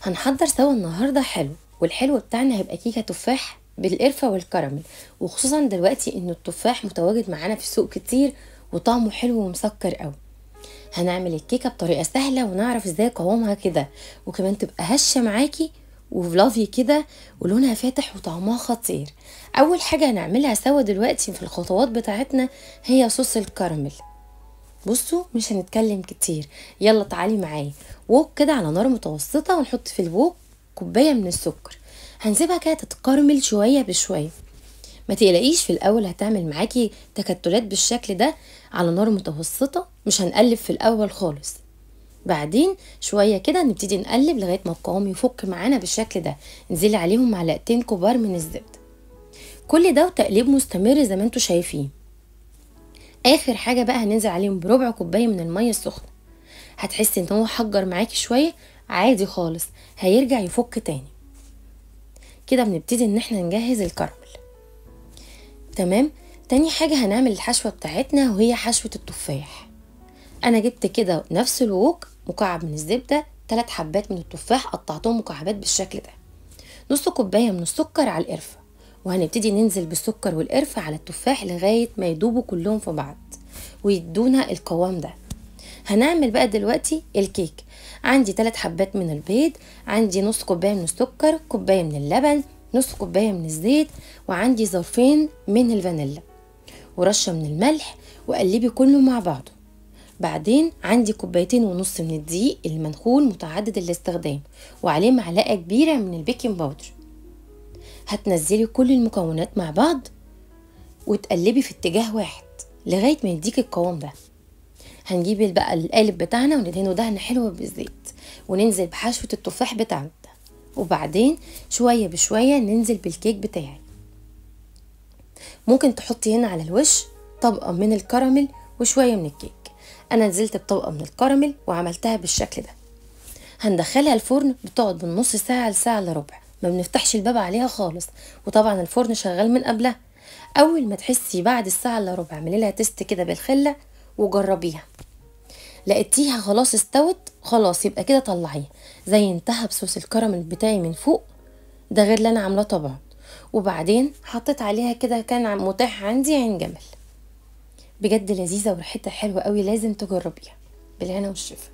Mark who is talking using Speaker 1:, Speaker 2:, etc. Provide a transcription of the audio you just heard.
Speaker 1: هنحضر سوا النهارده حلو، والحلو بتاعنا هيبقى كيكه تفاح بالقرفه والكراميل. وخصوصا دلوقتي ان التفاح متواجد معانا في السوق كتير وطعمه حلو ومسكر قوي. هنعمل الكيكه بطريقه سهله ونعرف ازاي قوامها كده، وكمان تبقى هشه معاكي وفلافي كده ولونها فاتح وطعمها خطير. اول حاجه هنعملها سوا دلوقتي في الخطوات بتاعتنا هي صوص الكراميل. بصوا مش هنتكلم كتير، يلا تعالي معايا. ووك كده على نار متوسطة، ونحط في الوك كوباية من السكر. هنسيبها كده تتكرمل شوية بشوية. ما تقلقيش، في الاول هتعمل معاكي تكتلات بالشكل ده على نار متوسطة، مش هنقلب في الاول خالص. بعدين شوية كده نبتدي نقلب لغاية ما القوام يفك معانا بالشكل ده. نزلي عليهم معلقتين كبار من الزبدة. كل ده وتقليب مستمر زي ما انتوا شايفين. اخر حاجه بقى هننزل عليهم بربع كوبايه من الميه السخنه. هتحسي ان هو حجر معاكي شويه، عادي خالص، هيرجع يفك تاني. كده بنبتدي ان احنا نجهز الكراميل. تمام. تاني حاجه هنعمل الحشوه بتاعتنا وهي حشوه التفاح. انا جبت كده نفس الوok مكعب من الزبده، 3 حبات من التفاح قطعتهم مكعبات بالشكل ده، نص كوبايه من السكر على القرفه. وهنبتدي ننزل بالسكر والقرفه على التفاح لغايه ما يدوبوا كلهم في بعض ويدونا القوام ده. هنعمل بقى دلوقتي الكيك. عندي 3 حبات من البيض، عندي نص كوبايه من السكر، كوبايه من اللبن، نص كوبايه من الزيت، وعندي ظرفين من الفانيلا ورشه من الملح. وقلبي كله مع بعضه. بعدين عندي كوبايتين ونص من الدقيق المنخول متعدد الاستخدام، وعليه معلقه كبيره من البيكنج باودر. هتنزلي كل المكونات مع بعض وتقلبي في اتجاه واحد لغايه ما يديك القوام ده. هنجيب بقى القالب بتاعنا وندهنه دهنه حلوه بالزيت، وننزل بحشوه التفاح بتاعنا، وبعدين شويه بشويه ننزل بالكيك بتاعي. ممكن تحطي هنا على الوش طبقه من الكراميل وشويه من الكيك. انا نزلت بطبقه من الكراميل وعملتها بالشكل ده. هندخلها الفرن، بتقعد من نص ساعه لساعه الا ربع، ما بنفتحش الباب عليها خالص، وطبعا الفرن شغال من قبلها. اول ما تحسي بعد الساعه الا ربع اعملي لها تيست كده بالخله وجربيها. لقيتيها خلاص استوت، خلاص يبقى كده طلعيها. زي انتهى بصوص الكراميل بتاعي من فوق ده، غير اللي انا عاملاه طبعا. وبعدين حطيت عليها كده، كان متاح عندي عين جمل. بجد لذيذه وريحتها حلوه قوي، لازم تجربيها. بالهنا والشفا.